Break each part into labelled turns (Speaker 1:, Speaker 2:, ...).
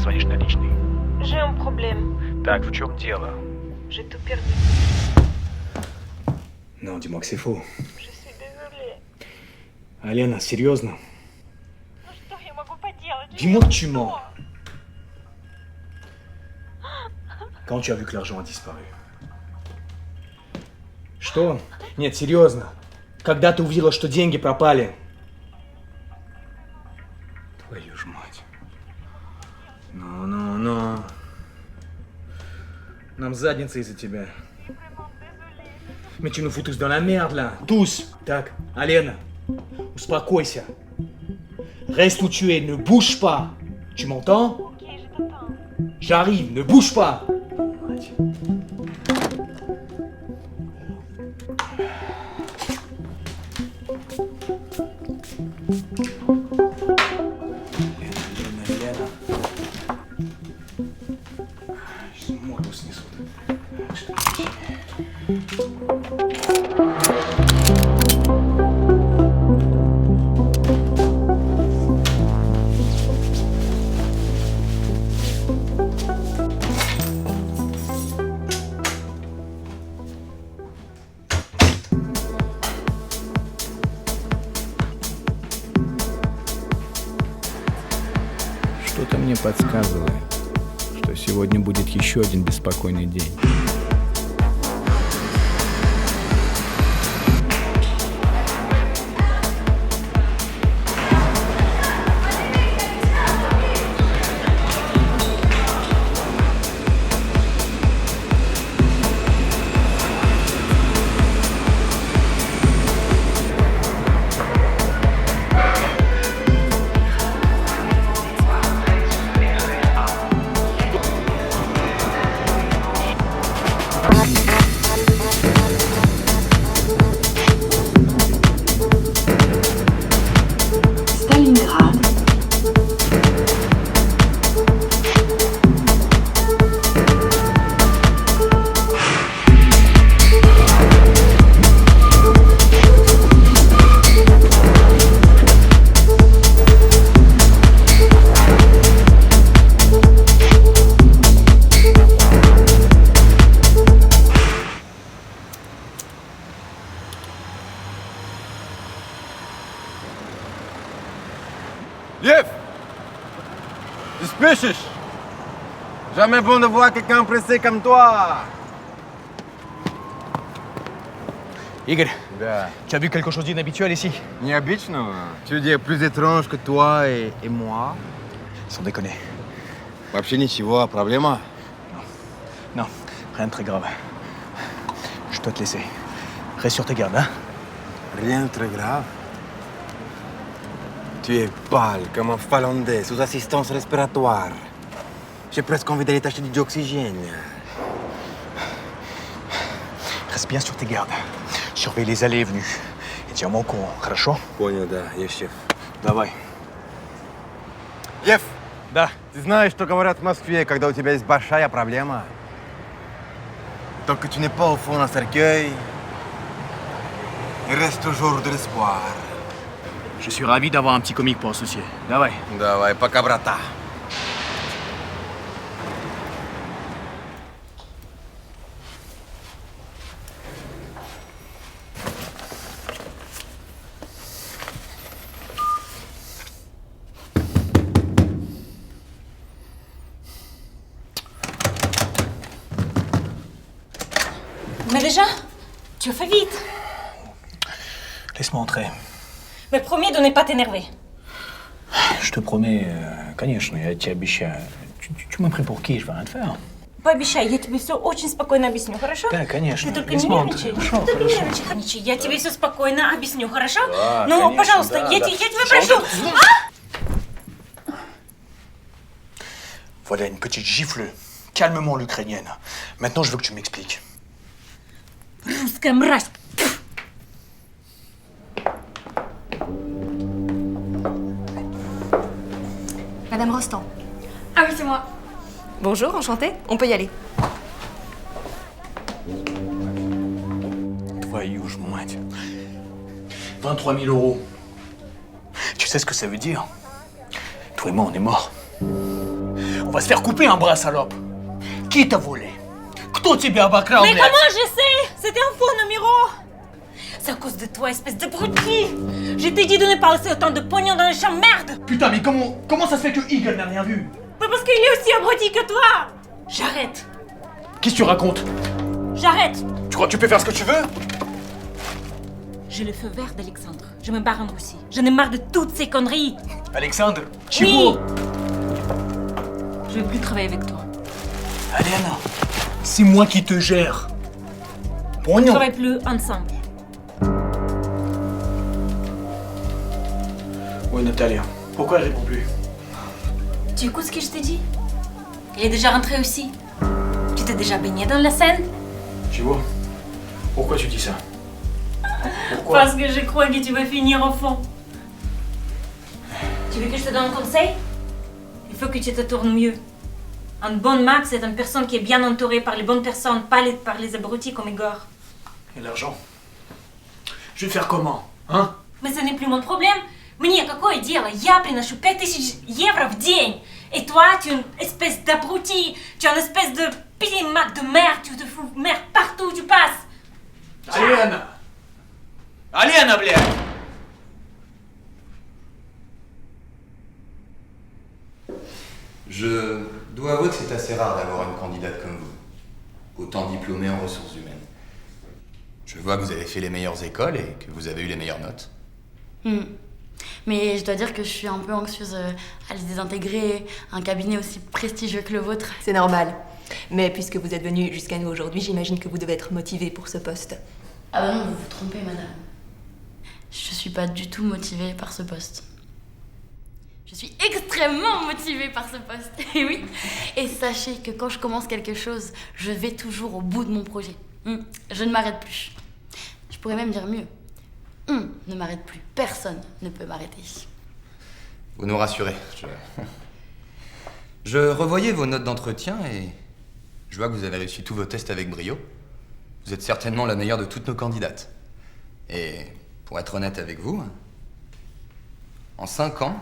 Speaker 1: звонишь наличный?
Speaker 2: J'ai un problème.
Speaker 1: Так, в чем дело?
Speaker 2: J'ai tout perdu.
Speaker 3: Non, dis-moi que c'est faux.
Speaker 2: Je suis désolée.
Speaker 3: Алена, серьезно?
Speaker 2: Ну что я могу поделать?
Speaker 3: Dis-moi que tu mens. Quand tu as vu que l'argent a disparu? Что? Нет, серьезно. Когда ты увидела, что деньги пропали? Твою ж мать. Ну. Нам задница из-за тебя. Mais tu nous fous tous dans la merde, là. Tous. Так, Алена, успокойся. Reste où tu es, ne bouge pas. Tu m'entends?
Speaker 2: Ok, je t'entends.
Speaker 3: J'arrive, ne bouge pas. Лена. Сейчас морду снесут.
Speaker 4: Что-то мне подсказывает, что сегодня будет еще один беспокойный день.
Speaker 5: Stalingrad.
Speaker 6: Lief! Tu spêches! Jamais bon de voir quelqu'un pressé comme toi!
Speaker 3: Игорь,
Speaker 6: Да.
Speaker 3: tu as vu quelque chose d'inhabituel ici?
Speaker 6: Необычного? Tu veux dire plus étrange que toi et moi?
Speaker 3: Sans déconner.
Speaker 6: Вообще ничего, а проблема?
Speaker 3: Non, rien de très grave. Je dois te laisser. Reste sur tes gardes, hein?
Speaker 6: Rien de très grave. Tu es pâle comme un Finlandais sous assistance respiratoire. J'ai presque envie d'aller t'acheter du dioxygène.
Speaker 3: Reste bien sur tes gardes. Surveille les allées et venues. Et tiens-moi au courant, хорошо?
Speaker 6: Понял, да, я шеф.
Speaker 3: Давай.
Speaker 6: Лев,
Speaker 3: Да.
Speaker 6: ты знаешь, что говорят в Москве, когда у тебя есть большая проблема? Tant que tu n'es pas au fond d'un cercueil, il reste toujours de l'espoir.
Speaker 3: Je suis ravi d'avoir un petit comique pour associer. Давай.
Speaker 6: Давай, пока, брата.
Speaker 2: Mais déjà, tu as fait vite.
Speaker 3: Laisse-moi entrer.
Speaker 2: Mais promets de ne pas t'énerver.
Speaker 3: Je te promets, конечно, я тебе обещаю. Tu m'as pris pour qui? Je vais rien te faire.
Speaker 2: Пообещай, я тебе все очень спокойно объясню, хорошо?
Speaker 3: Да, конечно.
Speaker 2: Ты только не
Speaker 3: Laisse-moi
Speaker 2: нервничай.
Speaker 3: entrer. Хорошо,
Speaker 2: Ты только не
Speaker 3: хорошо.
Speaker 2: нервничай. Я тебе все спокойно объясню, хорошо?
Speaker 3: Да,
Speaker 2: Ну,
Speaker 3: конечно,
Speaker 2: пожалуйста,
Speaker 3: да,
Speaker 2: я
Speaker 3: да.
Speaker 2: тебя прошу.
Speaker 3: Voilà une petite gifle calmement l'ukrainienne. Maintenant, je veux que tu m'expliques.
Speaker 2: Русская мразь.
Speaker 7: Madame Rostand.
Speaker 8: Ah oui, c'est moi.
Speaker 7: Bonjour, enchantée. On peut y aller.
Speaker 3: Твою ж мать. 23 000 euros. Tu sais ce que ça veut dire? Toi et moi, on est morts. On va se faire couper un bras, salope. Qui t'a volé? Кто тебя обокрал,
Speaker 2: Mais
Speaker 3: блядь?
Speaker 2: comment je sais? C'était un faux numéro. C'est à cause de toi, espèce d'abruti. Je t'ai dit de ne pas laisser autant de pognon dans les champs, merde.
Speaker 3: Putain, mais comment ça se fait que Igor n'a rien vu?
Speaker 2: Mais parce qu'il est aussi abruti que toi. J'arrête.
Speaker 3: Qu'est-ce que tu racontes?
Speaker 2: J'arrête.
Speaker 3: Tu crois que tu peux faire ce que tu veux?
Speaker 2: J'ai le feu vert d'Alexandre. Je me barre en Russie. J'en ai marre de toutes ces conneries.
Speaker 3: Alexandre,
Speaker 2: Oui.
Speaker 3: чего?
Speaker 2: Je vais plus travailler avec toi.
Speaker 3: Alena, c'est moi qui te gère.
Speaker 2: On ne
Speaker 3: Понял?
Speaker 2: travaille plus ensemble.
Speaker 3: Oui, Natalia. Pourquoi elle répond plus?
Speaker 2: Tu écoutes ce que je t'ai dit? Il est déjà rentré aussi. Tu t'es déjà baigné dans la Seine?
Speaker 3: Чего? Pourquoi tu dis ça? Pourquoi?
Speaker 2: Parce que je crois que tu vas finir au fond. Tu veux que je te donne un conseil? Il faut que tu te tournes mieux. Un bon mec, c'est une personne qui est bien entourée par les bonnes personnes, pas par les abrutis comme Igor.
Speaker 3: Et l'argent? Je vais faire comment? Hein?
Speaker 2: Mais ce n'est plus mon проблème. Мне какое дело? Я приношу 5000 евро в день. Et toi, tu es une espèce d'abruti. Tu es une espèce de petit Mac de merde. Tu te fous de merde partout où tu passes.
Speaker 3: Alena! Alena, блядь!
Speaker 1: Je dois avouer que c'est assez rare d'avoir une candidate comme vous, autant diplômée en ressources humaines. Je vois que vous avez fait les meilleures écoles et que vous avez eu les meilleures notes.
Speaker 5: Mais je dois dire que je suis un peu anxieuse à l'idée d'intégrer un cabinet aussi prestigieux que le vôtre.
Speaker 7: C'est normal. Mais puisque vous êtes venu jusqu'à nous aujourd'hui, j'imagine que vous devez être motivé pour ce poste.
Speaker 5: Ah bah non, vous vous trompez, madame. Je suis pas du tout motivée par ce poste. Je suis extrêmement motivée par ce poste. Et oui. Et sachez que quand je commence quelque chose, je vais toujours au bout de mon projet. Je ne m'arrête plus. Je pourrais même dire mieux. Ne m'arrête plus. Personne ne peut m'arrêter.
Speaker 1: Vous nous rassurez. Je revoyais vos notes d'entretien et je vois que vous avez réussi tous vos tests avec brio. Vous êtes certainement la meilleure de toutes nos candidates. Et pour être honnête avec vous, en 5 ans,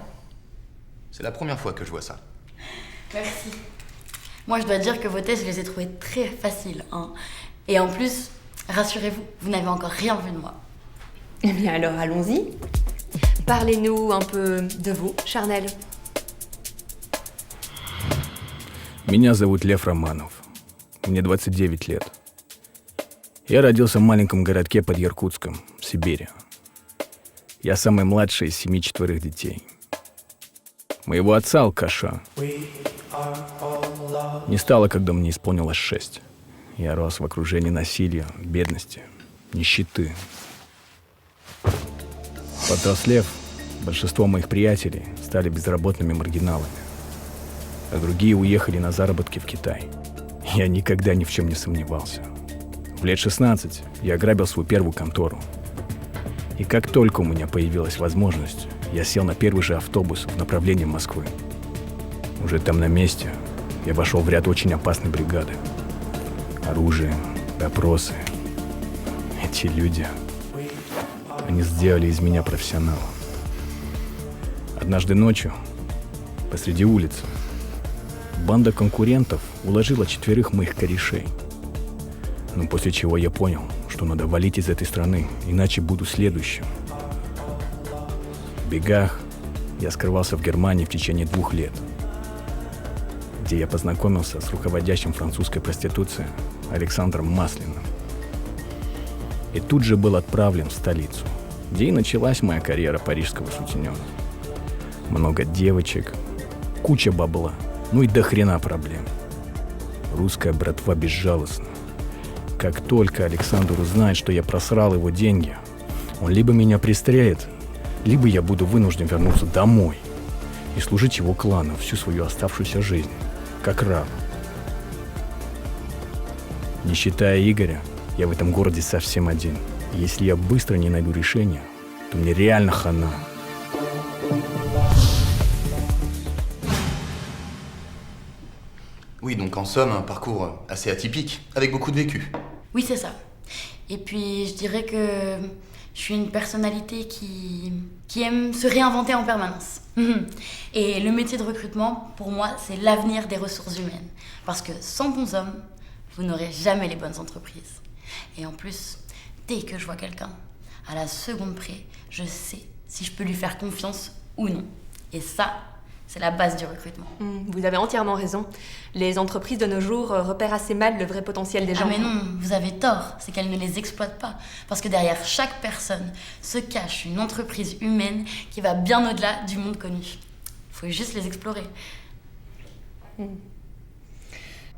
Speaker 1: c'est la première fois que je vois ça.
Speaker 5: Merci. Moi, je dois dire que vos tests, je les ai trouvés très faciles. Et en plus, rassurez-vous, vous n'avez encore rien vu de moi.
Speaker 7: Eh bien alors, allons-y. Parlez-nous un peu de vous, Charnel.
Speaker 4: Меня зовут Лев Романов. Мне 29 лет. Я родился в маленьком городке под Иркутском, в Сибири. Я самый младший из 7 четверых детей. Моего отца, алкаша, не стало, когда мне исполнилось 6. Я рос в окружении насилия, бедности, нищеты. Повзрослев, большинство моих приятелей стали безработными маргиналами, а другие уехали на заработки в Китай. Я никогда ни в чем не сомневался. В лет 16 я ограбил свою первую контору. И как только у меня появилась возможность, я сел на первый же автобус в направлении Москвы. Уже там на месте я вошел в ряд очень опасной бригады. Оружие, допросы. Эти люди, они сделали из меня профессионала. Однажды ночью, посреди улицы, банда конкурентов уложила 4 моих корешей. Но после чего я понял, что надо валить из этой страны, иначе буду следующим. В бегах я скрывался в Германии в течение 2 лет, где я познакомился с руководящим французской проституцией Александром Маслиным. И тут же был отправлен в столицу, где и началась моя карьера парижского сутенера. Много девочек, куча бабла, ну и до хрена проблем. Русская братва безжалостна. Как только Александр узнает, что я просрал его деньги, он либо меня пристрелит, либо я буду вынужден вернуться домой и служить его клану всю свою оставшуюся жизнь, как раб. Не считая Игоря, я в этом городе совсем один. И если я быстро не найду решения, то мне реально хана.
Speaker 1: Oui, donc en somme, un parcours assez atypique, avec beaucoup de vécu.
Speaker 5: Oui, c'est ça. Et puis, je dirais que Je suis une personnalité qui aime se réinventer en permanence. Et le métier de recrutement, pour moi, c'est l'avenir des ressources humaines. Parce que sans bons hommes, vous n'aurez jamais les bonnes entreprises. Et en plus, dès que je vois quelqu'un, à la seconde près, je sais si je peux lui faire confiance ou non. Et ça, c'est la base du recrutement.
Speaker 7: Vous avez entièrement raison. Les entreprises de nos jours repèrent assez mal le vrai potentiel des gens.
Speaker 5: Ah mais non, vous avez tort, c'est qu'elles ne les exploitent pas. Parce que derrière chaque personne se cache une entreprise humaine qui va bien au-delà du monde connu. Il faut juste les explorer.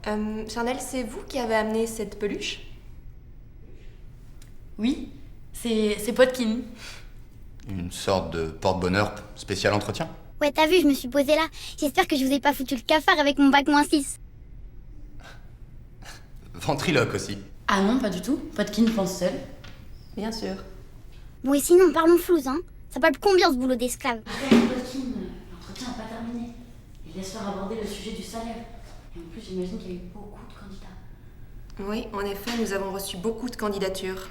Speaker 7: Charnel, c'est vous qui avez amené cette peluche?
Speaker 5: Oui, c'est Podkin.
Speaker 1: Une sorte de porte-bonheur spécial entretien.
Speaker 8: Ouais, t'as vu, je me suis posée là. J'espère que je vous ai pas foutu le cafard avec mon bac -6.
Speaker 1: Ventriloque aussi.
Speaker 5: Ah non, pas du tout. Podkin pense seul.
Speaker 7: Bien sûr.
Speaker 8: Bon, et sinon, parlons flouze, hein. Ça parle combien ce boulot d'esclave?
Speaker 5: Arrête, Podkin, l'entretien n'est pas terminé. Il laisse faire aborder le sujet du salaire. Et en plus, j'imagine qu'il y a eu beaucoup de candidats.
Speaker 7: Oui, en effet, nous avons reçu beaucoup de candidatures.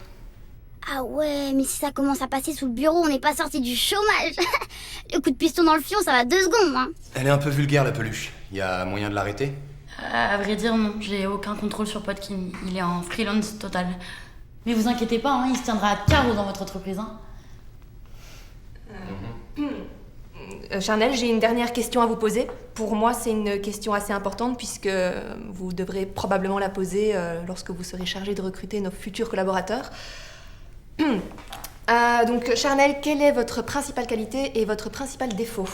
Speaker 8: Ah ouais, mais si ça commence à passer sous le bureau, on n'est pas sorti du chômage. Le coup de piston dans le fion, ça va 2 secondes, hein.
Speaker 1: Elle est un peu vulgaire, la peluche. Y a moyen de l'arrêter?
Speaker 5: À vrai dire, non. J'ai aucun contrôle sur Podkin. Il est en freelance total. Mais vous inquiétez pas, hein, il se tiendra à carreau dans votre entreprise. Hein.
Speaker 7: Charnel, j'ai une dernière question à vous poser. Pour moi, c'est une question assez importante puisque vous devrez probablement la poser lorsque vous serez chargé de recruter nos futurs collaborateurs. Donc, Charnel, quelle est votre principale qualité et votre principal défaut?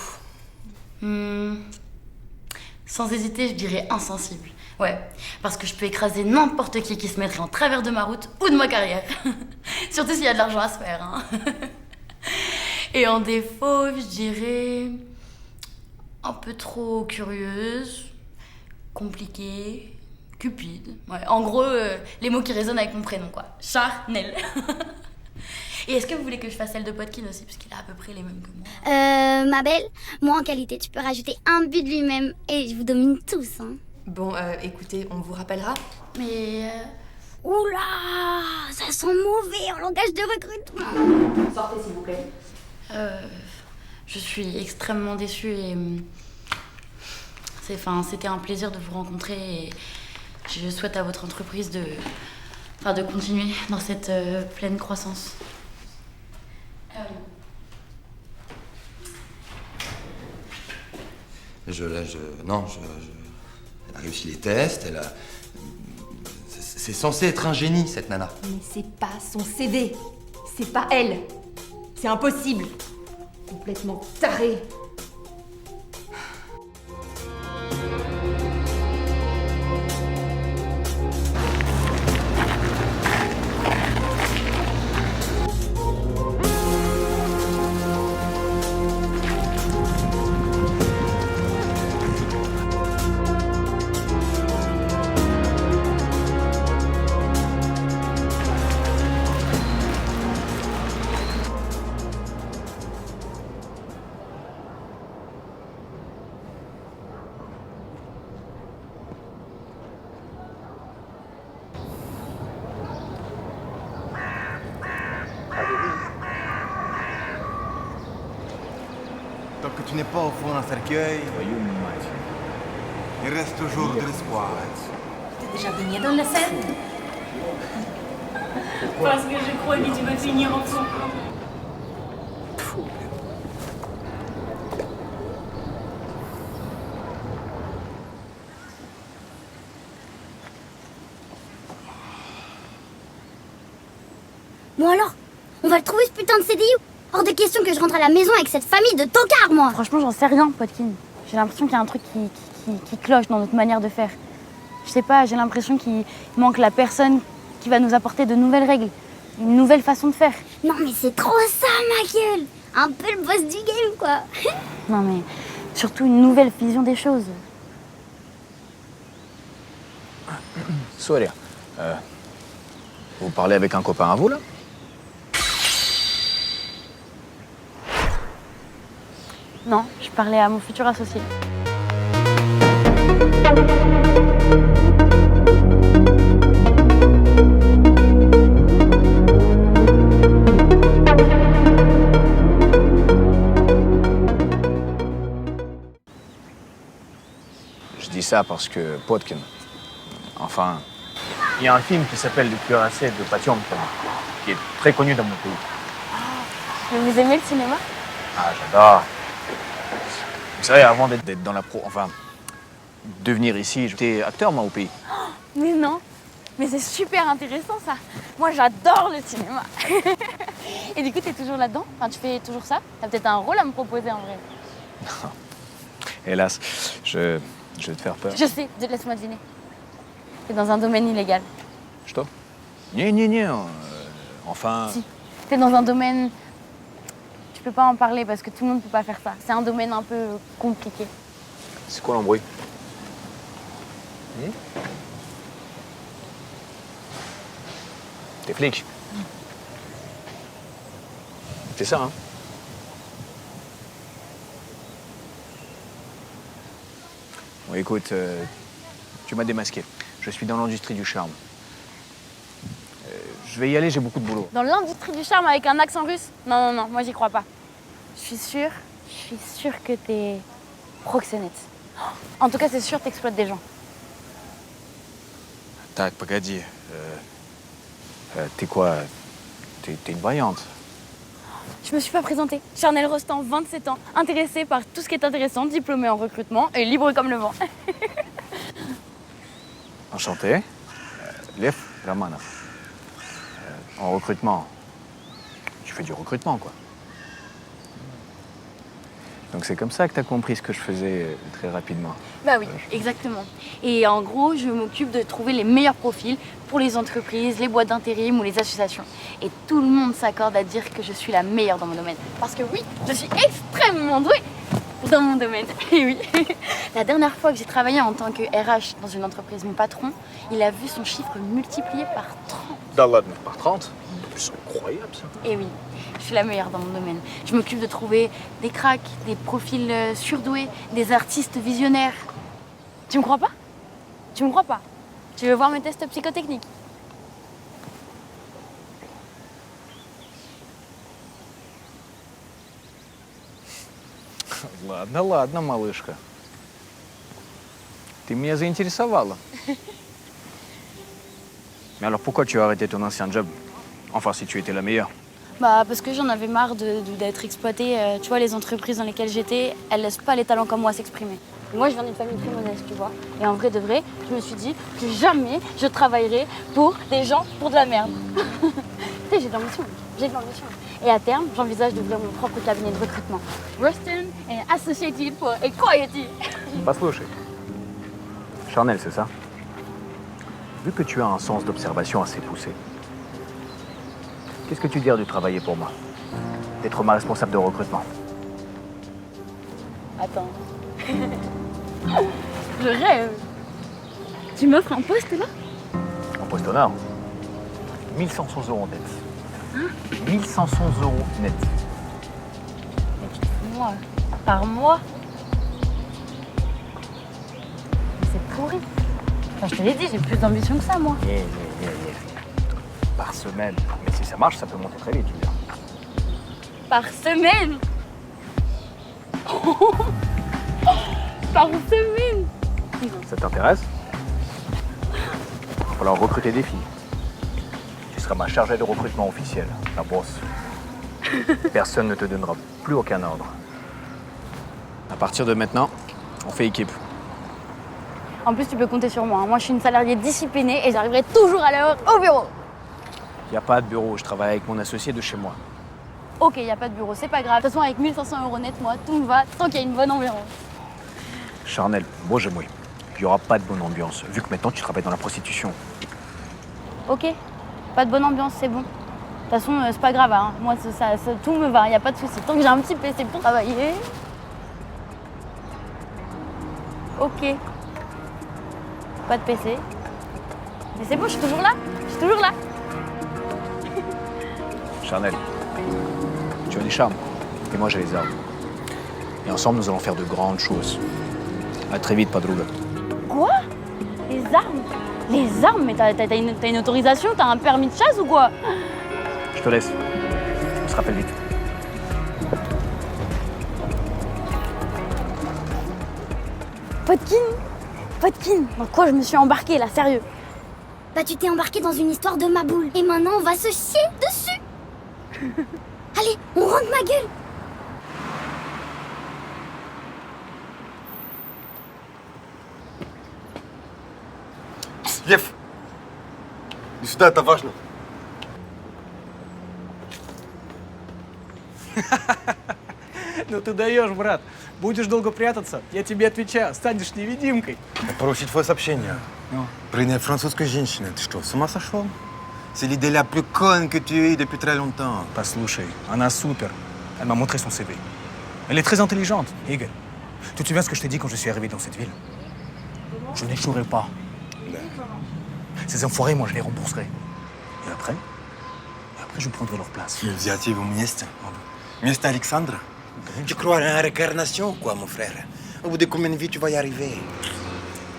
Speaker 5: Sans hésiter, je dirais insensible. Ouais, parce que je peux écraser n'importe qui se mettrait en travers de ma route ou de ma carrière. Surtout s'il y a de l'argent à se faire. Hein. Et en défaut, je dirais un peu trop curieuse, compliquée, cupide. Ouais, en gros, les mots qui résonnent avec mon prénom, quoi. Charnel. Et est-ce que vous voulez que je fasse celle de Podkin aussi, parce qu'il a à peu près les mêmes que moi?
Speaker 8: Ma belle, moi en qualité, tu peux rajouter un but de lui-même et je vous domine tous, hein.
Speaker 7: Bon, écoutez, on vous rappellera.
Speaker 5: Mais...
Speaker 8: Oula, ça sent mauvais en langage de recrutement.
Speaker 7: Sortez, s'il vous plaît.
Speaker 5: Je suis extrêmement déçue et... C'était un plaisir de vous rencontrer et je souhaite à votre entreprise de continuer dans cette pleine croissance.
Speaker 1: Elle a réussi les tests, c'est censé être un génie, cette nana.
Speaker 7: Mais c'est pas son CV. C'est pas elle. C'est impossible. Complètement taré.
Speaker 6: Tant que tu n'es pas au fond d'un cercueil, il reste toujours de l'espoir.
Speaker 2: T'es déjà baigné dans la Seine? Parce que je crois que tu vas finir en dessous.
Speaker 8: Bon alors, on va le trouver ce putain de CDI? Hors de question que je rentre à la maison avec cette famille de tocards, moi.
Speaker 5: Franchement, j'en sais rien, Podkin. J'ai l'impression qu'il y a un truc qui cloche dans notre manière de faire. Je sais pas, j'ai l'impression qu'il manque la personne qui va nous apporter de nouvelles règles, une nouvelle façon de faire.
Speaker 8: Non mais c'est trop ça, ma gueule. Un peu le boss du game, quoi.
Speaker 5: Non mais, surtout une nouvelle vision des choses.
Speaker 4: Sorry. Vous parlez avec un copain à vous, là?
Speaker 5: Non, je parlais à mon futur associé.
Speaker 4: ça parce que Potkin, enfin,
Speaker 3: Il y a un film qui s'appelle Le cuirassé de Potemkin, qui est très connu dans mon pays.
Speaker 5: Mais vous aimez le cinéma?
Speaker 3: Ah, j'adore. Vous savez, avant d'être dans la pro... Enfin, de venir ici, j'étais acteur, moi, au pays.
Speaker 5: Mais non. Mais c'est super intéressant, ça. Moi, j'adore le cinéma. Et du coup, t'es toujours là-dedans? Enfin, tu fais toujours ça? T'as peut-être un rôle à me proposer, en vrai.
Speaker 4: hélas, je vais te faire peur.
Speaker 5: Je sais, laisse-moi deviner. T'es dans un domaine illégal.
Speaker 4: Что?
Speaker 3: Не, enfin...
Speaker 5: Si. T'es dans un domaine... Tu peux pas en parler parce que tout le monde peut pas faire ça. C'est un domaine un peu compliqué.
Speaker 3: C'est quoi l'embrouille? T'es flic. C'est ça, hein?
Speaker 4: Bon, écoute, tu m'as démasqué. Je suis dans l'industrie du charme. Je vais y aller, j'ai beaucoup de boulot.
Speaker 5: Dans l'industrie du charme avec un accent russe? Non, moi j'y crois pas. Je suis sûre que t'es proxénète. En tout cas, c'est sûr, t'exploites des gens.
Speaker 4: Так, погоди. T'es quoi? T'es une voyante.
Speaker 5: Je me suis pas présentée. Charnel Rostand, 27 ans, intéressée par tout ce qui est intéressant, diplômée en recrutement et libre comme le vent.
Speaker 4: Enchanté. Lev Romanov. En recrutement. Tu fais du recrutement, quoi. Donc c'est comme ça que t'as compris ce que je faisais très rapidement.
Speaker 5: Bah oui, exactement. Et en gros, je m'occupe de trouver les meilleurs profils pour les entreprises, les boîtes d'intérim ou les associations. Et tout le monde s'accorde à dire que je suis la meilleure dans mon domaine. Parce que oui, je suis extrêmement douée dans mon domaine. Et oui. La dernière fois que j'ai travaillé en tant que RH dans une entreprise, mon patron, il a vu son chiffre multiplié par 30.
Speaker 3: Да ладно, par 30? C'est incroyable, ça.
Speaker 5: Et oui, je suis la meilleure dans mon domaine. Je m'occupe de trouver des cracks, des profils surdoués, des artistes visionnaires. Tu me crois pas? Tu me crois pas? Tu veux voir mes tests psychotechniques?
Speaker 4: Ладно, малышка. Ты меня заинтересовала. Mais alors pourquoi tu as arrêté ton ancien job? Enfin, si tu étais la meilleure.
Speaker 5: Bah parce que j'en avais marre d'être exploitée. Tu vois, les entreprises dans lesquelles j'étais, elles laissent pas les talents comme moi s'exprimer. Moi, je viens d'une famille très modeste, tu vois. Et en vrai de vrai, je me suis dit que jamais je travaillerai pour des gens pour de la merde. Tu sais, j'ai de l'ambition. Et à terme, j'envisage d'ouvrir mon propre cabinet de recrutement. Ruston and Associated for Equality.
Speaker 4: Послушай. Charnel, c'est ça? Vu que tu as un sens d'observation assez poussé, qu'est-ce que tu dirais de travailler pour moi? D'être ma responsable de recrutement?
Speaker 5: Attends. Je rêve. Tu m'offres un poste là?
Speaker 4: En poste honneur. 1500 € net. 1500 € net.
Speaker 5: Moi, par mois? Mais c'est pourri. Enfin, je te l'ai dit, j'ai plus d'ambition que ça, moi.
Speaker 4: Par semaine. Mais si ça marche, ça peut monter très vite, Julia.
Speaker 5: Par semaine? Par semaine?
Speaker 4: Ça t'intéresse? Il va falloir recruter des filles. Tu seras ma chargée de recrutement officielle, la boss. Personne ne te donnera plus aucun ordre. À partir de maintenant, on fait équipe.
Speaker 5: En plus, tu peux compter sur moi. Moi, je suis une salariée disciplinée et j'arriverai toujours à l'heure au bureau.
Speaker 4: Il n'y a pas de bureau, je travaille avec mon associé de chez moi.
Speaker 5: Ok, il n'y a pas de bureau, c'est pas grave. De toute façon, avec 1500 € net, moi, tout me va, tant qu'il y a une bonne ambiance.
Speaker 4: Charnel, bоже мой, il n'y aura pas de bonne ambiance, vu que maintenant tu travailles dans la prostitution.
Speaker 5: Ok, pas de bonne ambiance, c'est bon. De toute façon, c'est pas grave, hein. Moi, tout me va, il n'y a pas de souci. Tant que j'ai un petit PC pour travailler. Ok. Pas de PC. Mais c'est bon, je suis toujours là.
Speaker 4: Charnel, tu as les charmes, et moi j'ai les armes. Et ensemble, nous allons faire de grandes choses. À très vite, подруга.
Speaker 5: Quoi? Les armes? Les armes? Mais t'as une autorisation? T'as un permis de chasse ou quoi?
Speaker 4: Je te laisse. On se rappelle vite.
Speaker 5: Potkin?
Speaker 9: Potkin, dans quoi je me suis embarquée là, sérieux?
Speaker 8: Bah tu t'es embarqué dans une histoire de Maboule. Et maintenant on va se chier dessus. Allez, on rentre ma gueule.
Speaker 6: Лев, иди сюда, это важно.
Speaker 3: Ну ты даешь, брат. Будешь долго прятаться, я тебе отвечаю, станешь невидимкой.
Speaker 6: Поручить твое сообщение.
Speaker 3: Ну?
Speaker 6: Принять французскую женщину. Ты что, с ума сошел? C'est l'idée la plus conne que tu aies depuis très longtemps.
Speaker 3: Послушай, она супер. Elle m'a montré son CV. Elle est très intelligente, Igor. Tu te souviens ce que je t'ai dit quand je suis arrivé dans cette ville? Je n'échouerai pas. Ces enfoirés, moi, je les rembourserai. Et après, je prendrai leur place.
Speaker 6: Инициатива вместе. Вместе Александра. Tu crois à la réincarnation, quoi, mon frère? Au bout de combien de vies tu vas y arriver?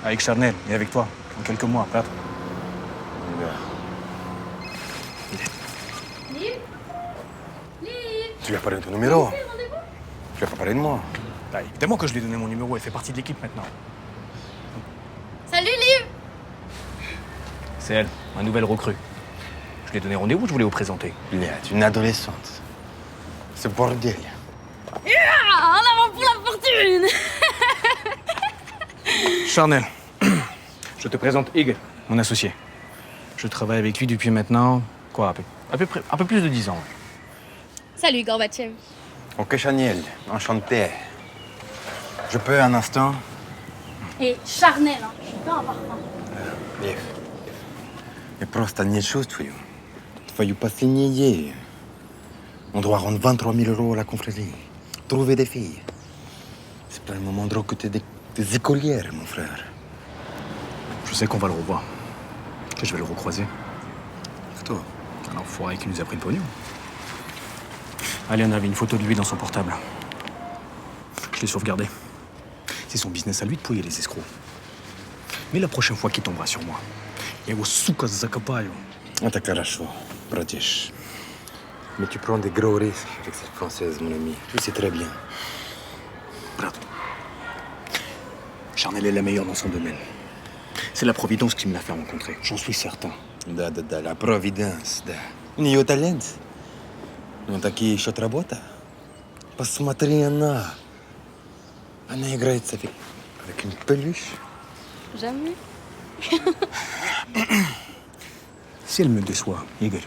Speaker 3: Avec Charnel et avec toi, en quelques mois, peut-être.
Speaker 6: Tu lui as parlé de ton numéro? Tu lui as pas parlé de moi?
Speaker 3: Bah, évidemment que je lui ai donné mon numéro, elle fait partie de l'équipe maintenant.
Speaker 5: Salut, Liv!
Speaker 3: C'est elle, ma nouvelle recrue. Je lui ai donné rendez-vous, je voulais vous présenter.
Speaker 6: Léa, tu es une adolescente. C'est bordel.
Speaker 5: Ah, en avant pour la fortune!
Speaker 3: Charnel, je te présente Igor, mon associé. Je travaille avec lui depuis maintenant, quoi, un peu plus de 10 ans.
Speaker 9: Salut Gorbatchev.
Speaker 6: Ok, Chanel, enchanté. Je peux un instant?
Speaker 9: Et Charnel, hein, je suis pas un parfum.
Speaker 6: Лев, я просто не чувствую твою последнюю идею. On doit rendre 23 000 € à la confrérie. Trouver des filles. C'est pas le moment de recruter des écolières, mon frère.
Speaker 3: Je sais qu'on va le revoir, que je vais le recroiser.
Speaker 6: Кто?
Speaker 3: Un enfoiré qui nous a pris le pognon. Aliane avait une photo de lui dans son portable. Je l'ai sauvegardé. C'est son business à lui de pouiller les escrocs. Mais la prochaine fois qu'il tombera sur moi, я его, сука, закопаю.
Speaker 6: Это хорошо, братиш. Mais tu prends des gros risques avec cette Française, mon ami. Tu sais très bien.
Speaker 3: Брат, Charnel est la meilleure dans son domaine. C'est la Providence qui me l'a fait rencontrer, j'en suis certain.
Speaker 6: Да, la Providence, да. У нее талант. Но такие счет работа. Посмотри, она играет avec une peluche.
Speaker 9: Jamais.
Speaker 3: Si elle me déçoit, Igor,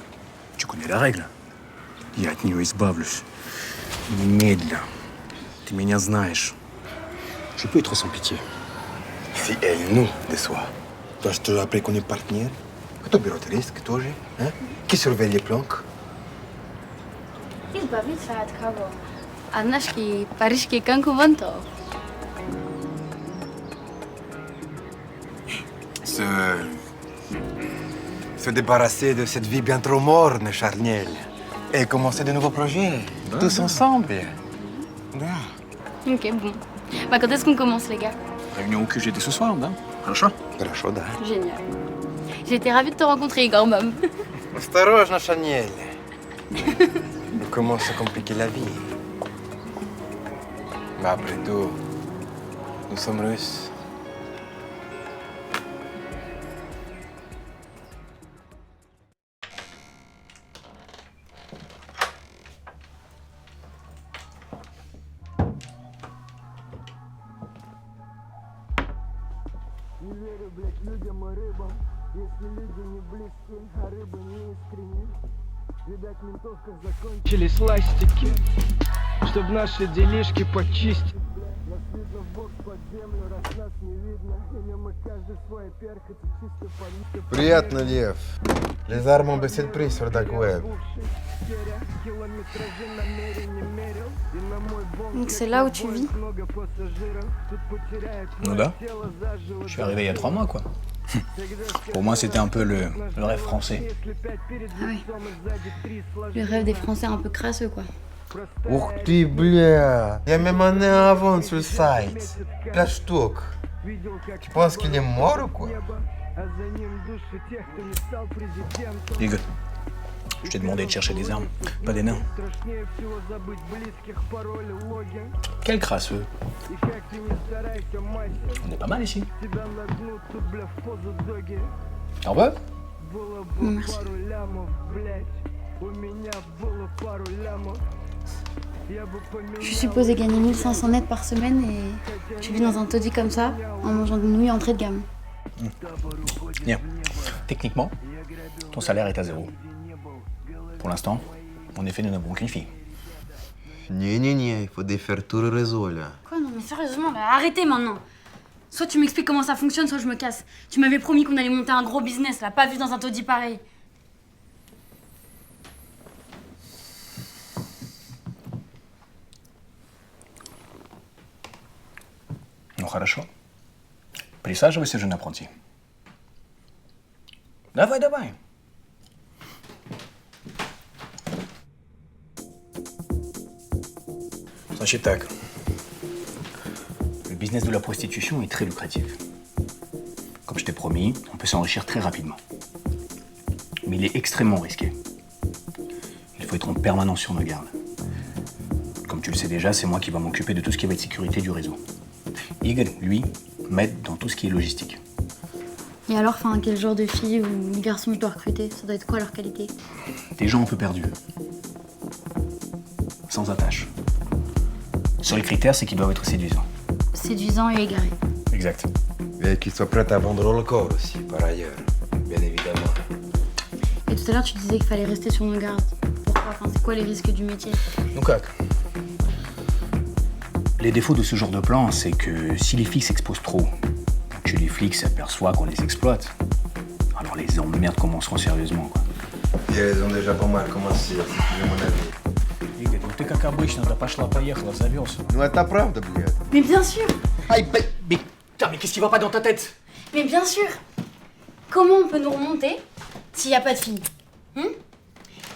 Speaker 3: tu connais la règle. Я от нее избавлюсь. Немедленно. Ты меня знаешь. Je peux être sans pitié.
Speaker 6: Si elle nous déçoit, toi, je te rappelle qu'on est partenaires. Кто берет risque, тоже? Hein? Qui surveille les planques?
Speaker 9: Избавиться от кого? От нашей парижской конкурентов.
Speaker 6: Se débarrasser de cette vie bien trop morne, Charnel. Et commencer de nouveaux projets. Tous ensemble. Да.
Speaker 9: Ok, bon. Bah, quand est-ce qu'on commence, les gars?
Speaker 3: Réunion au QG dès ce soir, да? Хорошо?
Speaker 6: Хорошо, да.
Speaker 9: Génial. J'ai été ravie de te rencontrer, Igor, Mom.
Speaker 6: Осторожно, Chanel. On commence à compliquer la vie. Mais après tout, nous sommes Russes.
Speaker 10: Кончились ластики, чтоб наши делишки почистить.
Speaker 6: Приятно, Лев. Les armes ont baissé de prix sur Dark Web.
Speaker 9: Donc c'est là où tu vis?
Speaker 4: Ну да. Je suis arrivé il y a 3 mois, quoi. Pour moi, c'était un peu le rêve français.
Speaker 9: Ah oui. Le rêve des Français un peu crasseux, quoi.
Speaker 6: Ух ты, бля. Il y a même un nez à vendre sur le site. 5 штук. Tu penses qu'il est mort ou quoi?
Speaker 3: Igor,
Speaker 4: Je t'ai demandé de chercher des armes, pas des nains. Quel crasseux. On est pas mal ici. T'en veux?
Speaker 9: Merci. Je suis supposée gagner 1500 net par semaine et je vis dans un taudis comme ça, en mangeant des nouilles entrée de gamme.
Speaker 4: Bien. Techniquement, ton salaire est à 0. Pour l'instant, en effet, nous n'avons qu'une fille.
Speaker 6: Не-не-не, il faut défaire tout le réseau, là.
Speaker 9: Quoi, non mais sérieusement, là, arrêtez maintenant. Soit tu m'expliques comment ça fonctionne, soit je me casse. Tu m'avais promis qu'on allait monter un gros business, là, pas vu dans un taudis pareil.
Speaker 4: Ну хорошо. Присаживайся, жена аппrenти. Давай, давай. Значит так. Le business de la prostitution est très lucratif. Comme je t'ai promis, on peut s'enrichir très rapidement. Mais il est extrêmement risqué. Il faut être en permanence sur nos gardes. Comme tu le sais déjà, c'est moi qui va m'occuper de tout ce qui va être sécurité du réseau. Igor, lui, m'aide dans tout ce qui est logistique.
Speaker 9: Et alors, enfin, quel genre de filles ou de garçons je dois recruter? Ça doit être quoi leur qualité?
Speaker 4: Des gens un peu perdus. Sans attache. Seul critère, c'est qu'ils doivent être séduisants.
Speaker 9: Séduisants et égarés.
Speaker 4: Exact.
Speaker 6: Et qu'il soit prêt à vendre le corps aussi, par ailleurs. Bien évidemment.
Speaker 9: Et tout à l'heure, tu disais qu'il fallait rester sur nos gardes. Pourquoi? Enfin, c'est quoi les risques du métier?
Speaker 4: Ну как? Les défauts de ce genre de plan, c'est que si les filles s'exposent trop, que les flics s'aperçoivent qu'on les exploite, alors les emmerdes commenceront sérieusement, quoi.
Speaker 6: Et ils ont déjà pas mal commencé, si tu veux mon avis.
Speaker 4: Игорь, ну ты как обычно, да пошла-поехала, завелся.
Speaker 6: Ну это правда, блядь.
Speaker 9: Mais bien sûr!
Speaker 4: Aïe, mais putain, mais qu'est-ce qui va pas dans ta tête?
Speaker 9: Mais bien sûr! Comment on peut nous remonter s'il n'y a pas de filles?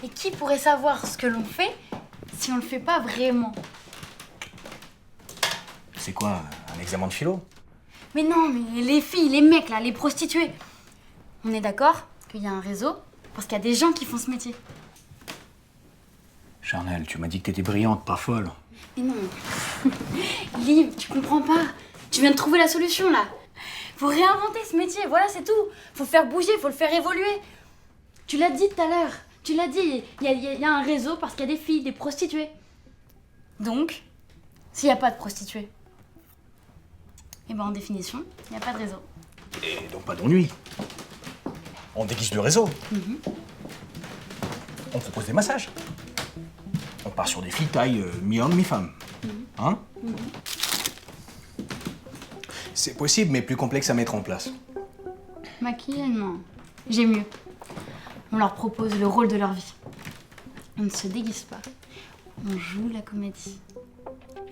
Speaker 9: Et qui pourrait savoir ce que l'on fait si on le fait pas vraiment?
Speaker 4: C'est quoi, un examen de philo?
Speaker 9: Mais non, mais les filles, les mecs là, les prostituées. On est d'accord qu'il y a un réseau parce qu'il y a des gens qui font ce métier.
Speaker 4: Charnel, tu m'as dit que t'étais brillante, pas folle.
Speaker 9: Mais non. Liv, tu comprends pas. Tu viens de trouver la solution là. Faut réinventer ce métier, voilà, c'est tout. Faut le faire bouger, faut le faire évoluer. Tu l'as dit tout à l'heure. Tu l'as dit, il y a un réseau parce qu'il y a des filles, des prostituées. Donc, s'il n'y a pas de prostituées, et ben en définition, il n'y a pas de réseau.
Speaker 4: Et donc pas d'ennui. On déguise le réseau. On propose des massages. On part sur des filles taille mi-homme, mi-femme. Hein? C'est possible, mais plus complexe à mettre en place.
Speaker 9: Maquiller, non. J'ai mieux. On leur propose le rôle de leur vie. On ne se déguise pas. On joue la comédie.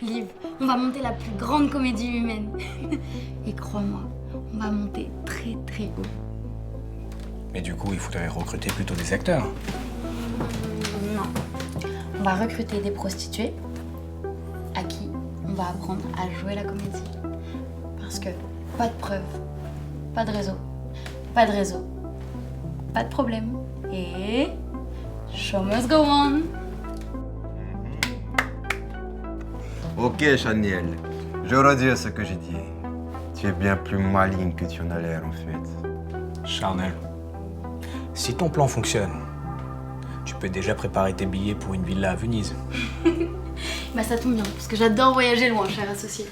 Speaker 9: Liv, on va monter la plus grande comédie humaine. Et crois-moi, on va monter très très haut.
Speaker 4: Mais du coup, il faudrait recruter plutôt des acteurs.
Speaker 9: Non. On va recruter des prostituées à qui on va apprendre à jouer la comédie. Parce que pas de preuves, pas de réseau, pas de réseau, pas de problème. Et show must go on.
Speaker 6: Ok, Chanel. Je redis ce que j'ai dit. Tu es bien plus maligne que tu en as l'air, en fait.
Speaker 4: Charnel, si ton plan fonctionne, tu peux déjà préparer tes billets pour une villa à Venise.
Speaker 9: Bah ça tombe bien, parce que j'adore voyager loin, cher associé.